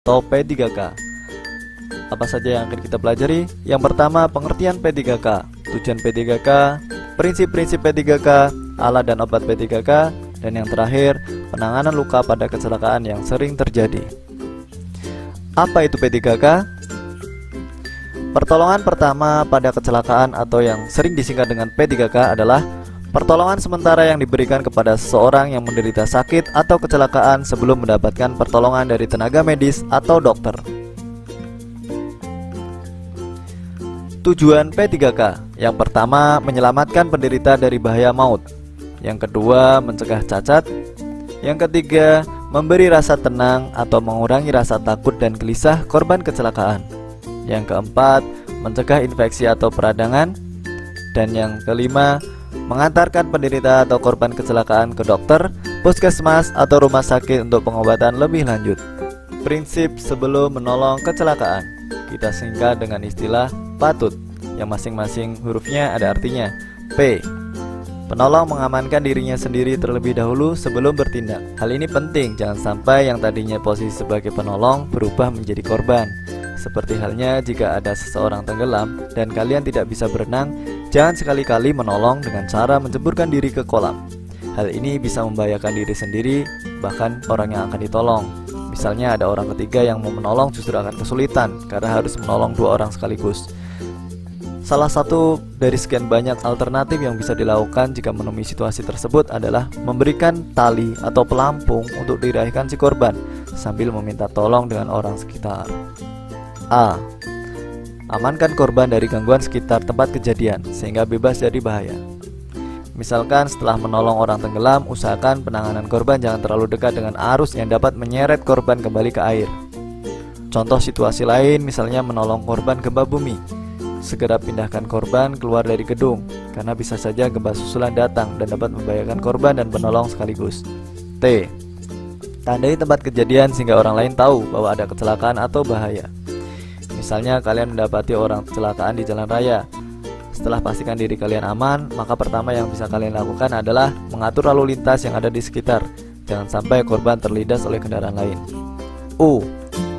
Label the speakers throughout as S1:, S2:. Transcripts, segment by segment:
S1: atau P3K. Apa saja yang akan kita pelajari? Yang pertama, pengertian P3K, tujuan P3K, prinsip-prinsip P3K, alat dan obat P3K, dan yang terakhir, penanganan luka pada kecelakaan yang sering terjadi. Apa itu P3K? Pertolongan pertama pada kecelakaan atau yang sering disingkat dengan P3K adalah pertolongan sementara yang diberikan kepada seseorang yang menderita sakit atau kecelakaan sebelum mendapatkan pertolongan dari tenaga medis atau dokter. Tujuan P3K: yang pertama, menyelamatkan penderita dari bahaya maut. Yang kedua, mencegah cacat. Yang ketiga, memberi rasa tenang atau mengurangi rasa takut dan gelisah korban kecelakaan. Yang keempat, mencegah infeksi atau peradangan. Dan yang kelima, mengantarkan penderita atau korban kecelakaan ke dokter, puskesmas, atau rumah sakit untuk pengobatan lebih lanjut. Prinsip sebelum menolong kecelakaan kita singkat dengan istilah patut, yang masing-masing hurufnya ada artinya. P. Penolong mengamankan dirinya sendiri terlebih dahulu sebelum bertindak. Hal ini penting, jangan sampai yang tadinya posisi sebagai penolong berubah menjadi korban. Seperti halnya jika ada seseorang tenggelam dan kalian tidak bisa berenang, jangan sekali-kali menolong dengan cara menceburkan diri ke kolam. Hal ini bisa membahayakan diri sendiri, bahkan orang yang akan ditolong. Misalnya ada orang ketiga yang mau menolong justru akan kesulitan karena harus menolong dua orang sekaligus. Salah satu dari sekian banyak alternatif yang bisa dilakukan jika menemui situasi tersebut adalah memberikan tali atau pelampung untuk diraihkan si korban sambil meminta tolong dengan orang sekitar. A. Amankan korban dari gangguan sekitar tempat kejadian sehingga bebas dari bahaya. Misalkan setelah menolong orang tenggelam, usahakan penanganan korban jangan terlalu dekat dengan arus yang dapat menyeret korban kembali ke air. Contoh situasi lain, misalnya menolong korban gempa bumi. Segera pindahkan korban keluar dari gedung karena bisa saja gempa susulan datang dan dapat membahayakan korban dan penolong sekaligus. T. Tandai tempat kejadian sehingga orang lain tahu bahwa ada kecelakaan atau bahaya. Misalnya kalian mendapati orang kecelakaan di jalan raya. Setelah pastikan diri kalian aman, maka pertama yang bisa kalian lakukan adalah mengatur lalu lintas yang ada di sekitar. Jangan sampai korban terlindas oleh kendaraan lain. U.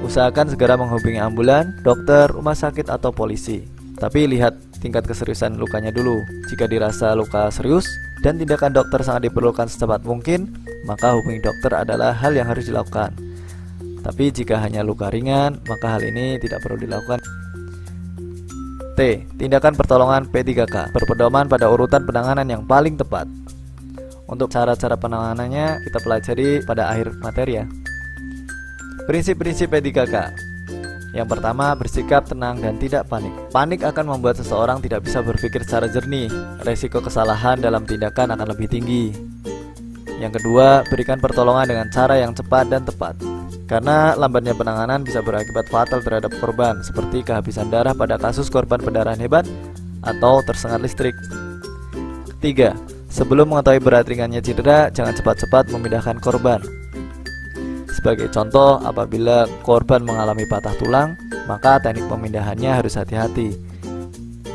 S1: Usahakan segera menghubungi ambulan, dokter, rumah sakit, atau polisi. Tapi lihat tingkat keseriusan lukanya dulu. Jika dirasa luka serius dan tindakan dokter sangat diperlukan secepat mungkin, maka hubungi dokter adalah hal yang harus dilakukan. Tapi jika hanya luka ringan, maka hal ini tidak perlu dilakukan. T. Tindakan pertolongan P3K berpedoman pada urutan penanganan yang paling tepat. Untuk cara-cara penanganannya kita pelajari pada akhir materi ya. Prinsip-prinsip P3K. Yang pertama, bersikap tenang dan tidak panik. Panik akan membuat seseorang tidak bisa berpikir secara jernih. Resiko kesalahan dalam tindakan akan lebih tinggi. Yang kedua, berikan pertolongan dengan cara yang cepat dan tepat. Karena lambatnya penanganan bisa berakibat fatal terhadap korban, seperti kehabisan darah pada kasus korban pendarahan hebat atau tersengat listrik. Ketiga, sebelum mengetahui berat ringannya cedera, jangan cepat-cepat memindahkan korban. Sebagai contoh, apabila korban mengalami patah tulang, maka teknik pemindahannya harus hati-hati.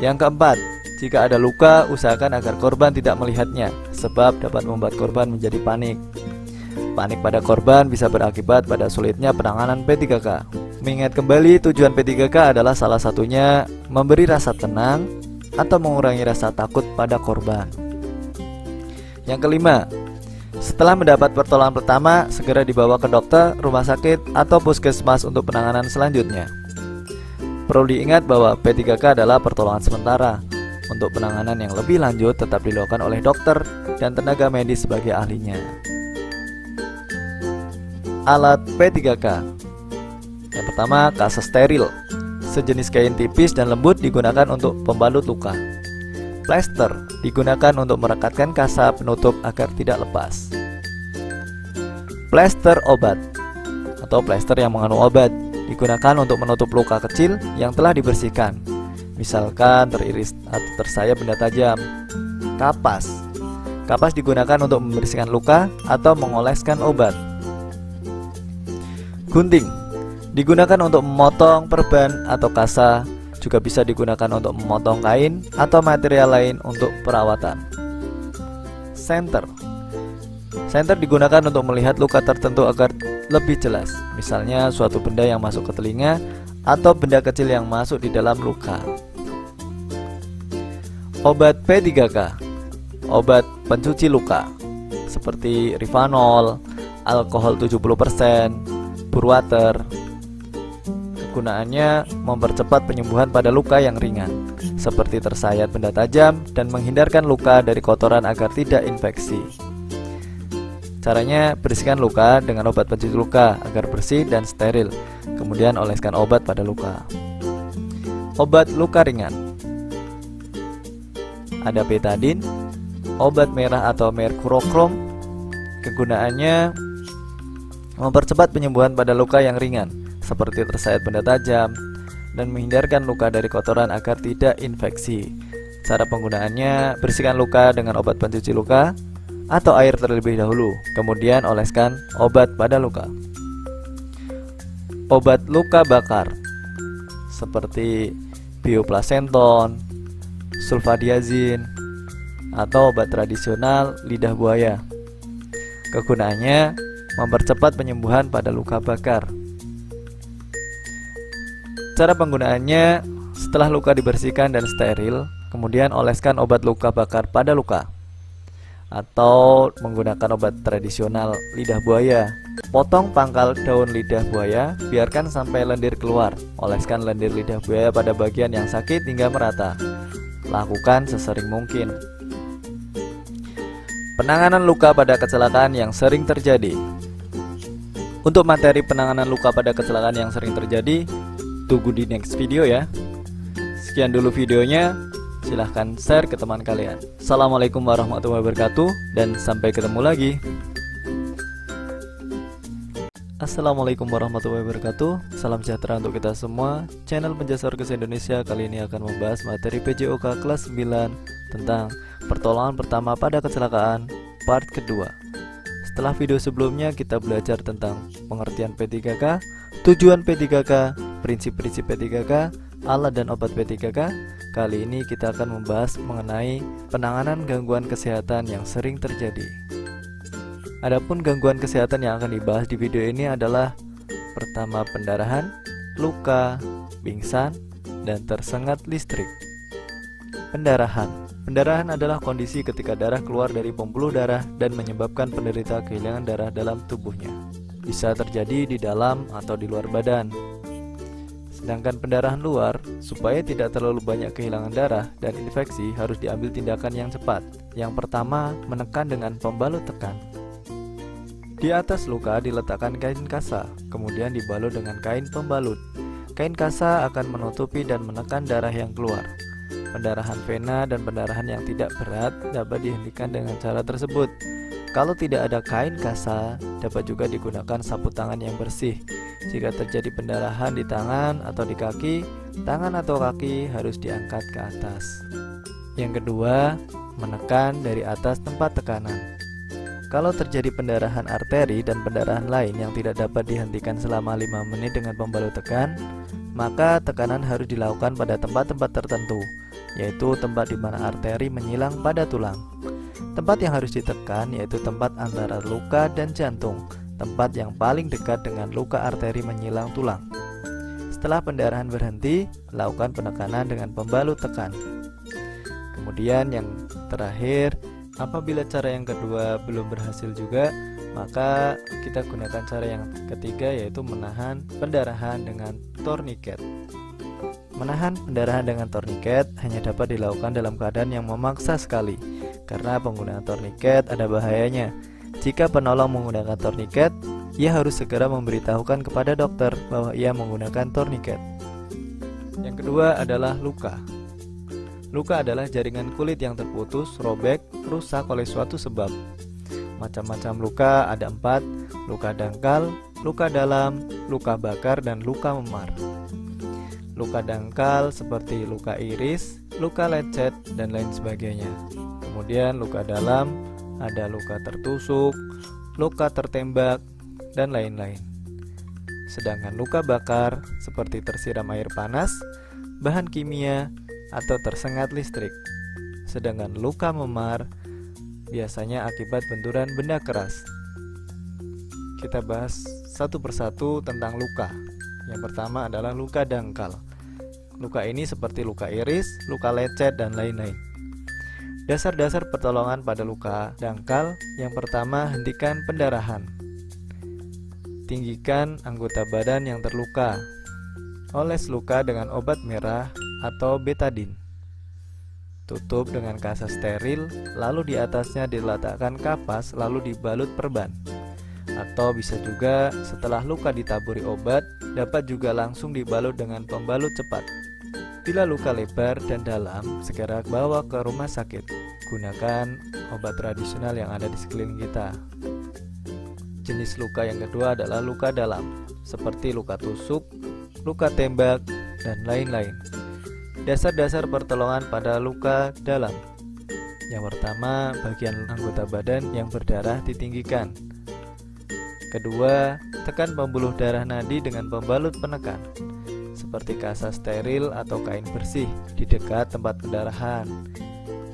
S1: Yang keempat, jika ada luka, usahakan agar korban tidak melihatnya, sebab dapat membuat korban menjadi panik. Panik pada korban bisa berakibat pada sulitnya penanganan P3K. Mengingat kembali, tujuan P3K adalah salah satunya memberi rasa tenang atau mengurangi rasa takut pada korban. Yang kelima, setelah mendapat pertolongan pertama, segera dibawa ke dokter, rumah sakit, atau puskesmas untuk penanganan selanjutnya. Perlu diingat bahwa P3K adalah pertolongan sementara. Untuk penanganan yang lebih lanjut tetap dilakukan oleh dokter dan tenaga medis sebagai ahlinya. Alat P3K. Yang pertama, kasa steril. Sejenis kain tipis dan lembut digunakan untuk pembalut luka. Plester digunakan untuk merekatkan kasa penutup agar tidak lepas. Plester obat atau plester yang mengandung obat digunakan untuk menutup luka kecil yang telah dibersihkan. Misalkan teriris atau tersayat benda tajam. Kapas. Kapas digunakan untuk membersihkan luka atau mengoleskan obat. Gunting digunakan untuk memotong perban atau kasa, juga bisa digunakan untuk memotong kain atau material lain untuk perawatan. Senter digunakan untuk melihat luka tertentu agar lebih jelas. Misalnya suatu benda yang masuk ke telinga atau benda kecil yang masuk di dalam luka. Obat P3K, obat pencuci luka seperti Rivanol, alkohol 70%, Burwater. Kegunaannya mempercepat penyembuhan pada luka yang ringan, seperti tersayat benda tajam dan menghindarkan luka dari kotoran agar tidak infeksi. Caranya, bersihkan luka dengan obat pencuci luka agar bersih dan steril. Kemudian oleskan obat pada luka. Obat luka ringan. Ada betadin, obat merah atau merkurokrom. Kegunaannya mempercepat penyembuhan pada luka yang ringan, seperti tersayat benda tajam, dan menghindarkan luka dari kotoran agar tidak infeksi. Cara penggunaannya, bersihkan luka dengan obat pencuci luka atau air terlebih dahulu, kemudian oleskan obat pada luka. Obat luka bakar seperti bioplasenton, sulfadiazin, atau obat tradisional lidah buaya. Kegunaannya mempercepat penyembuhan pada luka bakar. Cara penggunaannya, setelah luka dibersihkan dan steril, kemudian oleskan obat luka bakar pada luka, atau menggunakan obat tradisional lidah buaya. Potong pangkal daun lidah buaya, biarkan sampai lendir keluar. Oleskan lendir lidah buaya pada bagian yang sakit hingga merata. Lakukan sesering mungkin. Penanganan luka pada kecelakaan yang sering terjadi. Untuk materi penanganan luka pada kecelakaan yang sering terjadi, tunggu di next video ya. Sekian dulu videonya. Silahkan share ke teman kalian. Assalamualaikum warahmatullahi wabarakatuh, dan sampai ketemu lagi. Assalamualaikum warahmatullahi wabarakatuh. Salam sejahtera untuk kita semua. Channel Penjasarkes Indonesia kali ini akan membahas materi PJOK kelas 9 tentang pertolongan pertama pada kecelakaan part kedua. Setelah video sebelumnya kita belajar tentang pengertian P3K, tujuan P3K, prinsip-prinsip P3K, alat dan obat P3K. Kali ini kita akan membahas mengenai penanganan gangguan kesehatan yang sering terjadi. Adapun gangguan kesehatan yang akan dibahas di video ini adalah pertama, pendarahan, luka, pingsan, dan tersengat listrik. Pendarahan. Pendarahan adalah kondisi ketika darah keluar dari pembuluh darah dan menyebabkan penderita kehilangan darah dalam tubuhnya. Bisa terjadi di dalam atau di luar badan. Sedangkan pendarahan luar, supaya tidak terlalu banyak kehilangan darah dan infeksi, harus diambil tindakan yang cepat. Yang pertama, menekan dengan pembalut tekan. Di atas luka diletakkan kain kasa, kemudian dibalut dengan kain pembalut. Kain kasa akan menutupi dan menekan darah yang keluar. Pendarahan vena dan pendarahan yang tidak berat dapat dihentikan dengan cara tersebut. Kalau tidak ada kain kasa, dapat juga digunakan sapu tangan yang bersih. Jika terjadi pendarahan di tangan atau di kaki, tangan atau kaki harus diangkat ke atas. Yang kedua, menekan dari atas tempat tekanan. Kalau terjadi pendarahan arteri dan pendarahan lain yang tidak dapat dihentikan selama 5 menit dengan pembalut tekan, maka tekanan harus dilakukan pada tempat-tempat tertentu, yaitu tempat di mana arteri menyilang pada tulang. Tempat yang harus ditekan yaitu tempat antara luka dan jantung, tempat yang paling dekat dengan luka arteri menyilang tulang. Setelah pendarahan berhenti, lakukan penekanan dengan pembalut tekan. Kemudian yang terakhir, apabila cara yang kedua belum berhasil juga, maka kita gunakan cara yang ketiga, yaitu menahan pendarahan dengan torniket. Menahan pendarahan dengan torniket hanya dapat dilakukan dalam keadaan yang memaksa sekali, karena penggunaan torniket ada bahayanya. Jika penolong menggunakan torniket, ia harus segera memberitahukan kepada dokter bahwa ia menggunakan torniket. Yang kedua adalah luka. Luka adalah jaringan kulit yang terputus, robek, rusak oleh suatu sebab. Macam-macam luka ada 4: luka dangkal, luka dalam, luka bakar, dan luka memar. Luka dangkal seperti luka iris, luka lecet, dan lain sebagainya. Kemudian luka dalam ada luka tertusuk, luka tertembak, dan lain-lain. Sedangkan luka bakar seperti tersiram air panas, bahan kimia, atau tersengat listrik. Sedangkan luka memar biasanya akibat benturan benda keras. kita bahas satu persatu tentang luka. Yang pertama adalah luka dangkal. Luka ini seperti luka iris, luka lecet, dan lain-lain. Dasar-dasar pertolongan pada luka dangkal. Yang pertama, hentikan pendarahan. Tinggikan anggota badan yang terluka. Oles luka dengan obat merah atau betadin. Tutup dengan kaca steril, lalu di atasnya diletakkan kapas, lalu dibalut perban. Atau bisa juga setelah luka ditaburi obat, dapat juga langsung dibalut dengan pembalut cepat. Bila luka lebar dan dalam, segera bawa ke rumah sakit. Gunakan obat tradisional yang ada di sekeliling kita. Jenis luka yang kedua adalah luka dalam, seperti luka tusuk, luka tembak, dan lain-lain. Dasar-dasar pertolongan pada luka dalam. Yang pertama, bagian anggota badan yang berdarah ditinggikan. Kedua, tekan pembuluh darah nadi dengan pembalut penekan, seperti kaca steril atau kain bersih di dekat tempat pendarahan.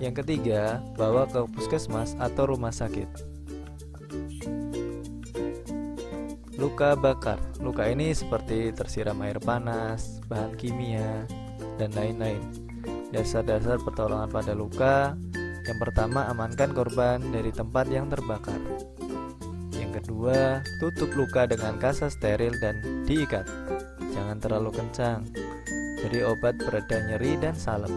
S1: Yang ketiga, bawa ke puskesmas atau rumah sakit. Luka bakar. Luka ini seperti tersiram air panas, bahan kimia, dan lain-lain. Dasar-dasar pertolongan pada luka. Yang pertama, amankan korban dari tempat yang terbakar. Yang kedua, tutup luka dengan kaca steril dan diikat. Jangan terlalu kencang. Beri obat pereda nyeri dan salep.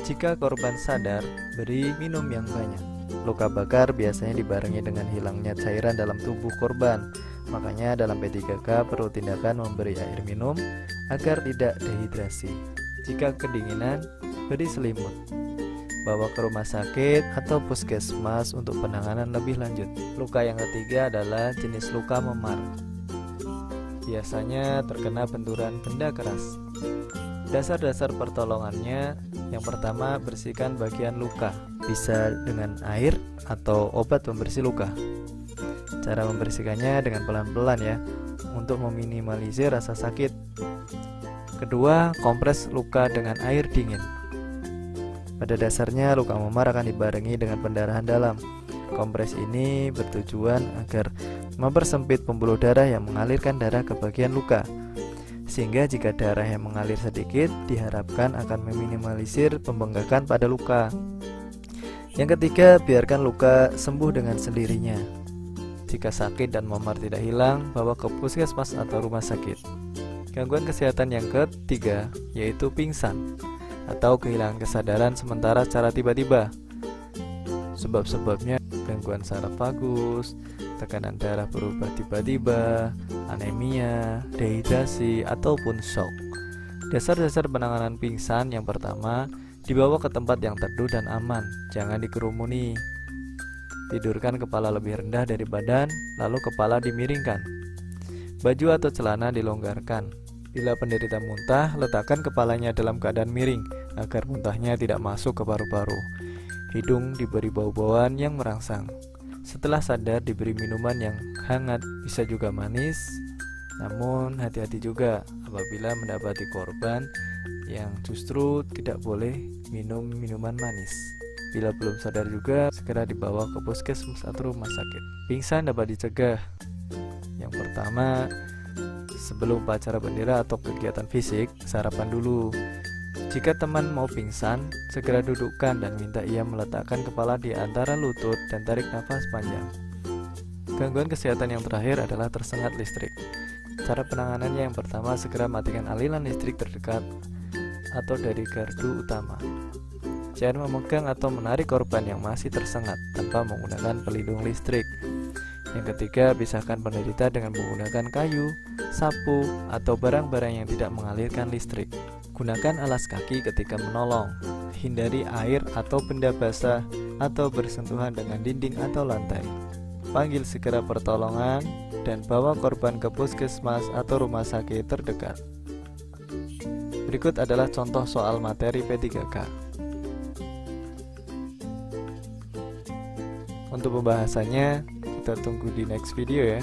S1: Jika korban sadar, beri minum yang banyak. Luka bakar biasanya dibarengi dengan hilangnya cairan dalam tubuh korban. Makanya dalam P3K perlu tindakan memberi air minum agar tidak dehidrasi. Jika kedinginan, beri selimut. Bawa ke rumah sakit atau puskesmas untuk penanganan lebih lanjut. Luka yang ketiga adalah jenis luka memar. Biasanya terkena benturan benda keras. Dasar-dasar pertolongannya, yang pertama, bersihkan bagian luka, bisa dengan air atau obat pembersih luka. Cara membersihkannya dengan pelan-pelan ya, untuk meminimalisir rasa sakit. Kedua, kompres luka dengan air dingin. Pada dasarnya luka memar akan dibarengi dengan pendarahan dalam. Kompres ini bertujuan agar mempersempit pembuluh darah yang mengalirkan darah ke bagian luka, sehingga jika darah yang mengalir sedikit, diharapkan akan meminimalisir pembengkakan pada luka. Yang ketiga, biarkan luka sembuh dengan sendirinya. Jika sakit dan memar tidak hilang, bawa ke puskesmas atau rumah sakit. Gangguan kesehatan yang ketiga yaitu pingsan atau kehilangan kesadaran sementara secara tiba-tiba. Sebab-sebabnya gangguan saraf vagus, tekanan darah berubah tiba-tiba, anemia, dehidrasi, ataupun shock. Dasar-dasar penanganan pingsan yang pertama, dibawa ke tempat yang teduh dan aman, jangan dikerumuni. Tidurkan kepala lebih rendah dari badan, lalu kepala dimiringkan. Baju atau celana dilonggarkan. Bila penderita muntah, letakkan kepalanya dalam keadaan miring agar muntahnya tidak masuk ke paru-paru. Hidung diberi bau-bauan yang merangsang. Setelah sadar, diberi minuman yang hangat, bisa juga manis. Namun hati-hati juga apabila mendapati korban yang justru tidak boleh minum minuman manis. Bila belum sadar juga, segera dibawa ke puskesmas atau rumah sakit. Pingsan dapat dicegah. Yang pertama, sebelum upacara bendera atau kegiatan fisik, sarapan dulu. Jika teman mau pingsan, segera dudukkan dan minta ia meletakkan kepala di antara lutut dan tarik nafas panjang. Gangguan kesehatan yang terakhir adalah tersengat listrik. Cara penanganannya yang pertama, segera matikan aliran listrik terdekat atau dari gardu utama. Jangan memegang atau menarik korban yang masih tersengat tanpa menggunakan pelindung listrik. Yang ketiga, pisahkan penderita dengan menggunakan kayu, sapu, atau barang-barang yang tidak mengalirkan listrik. Gunakan alas kaki ketika menolong. Hindari air atau benda basah atau bersentuhan dengan dinding atau lantai. Panggil segera pertolongan dan bawa korban ke puskesmas atau rumah sakit terdekat. Berikut adalah contoh soal materi P3K. Untuk pembahasannya, kita tunggu di next video ya.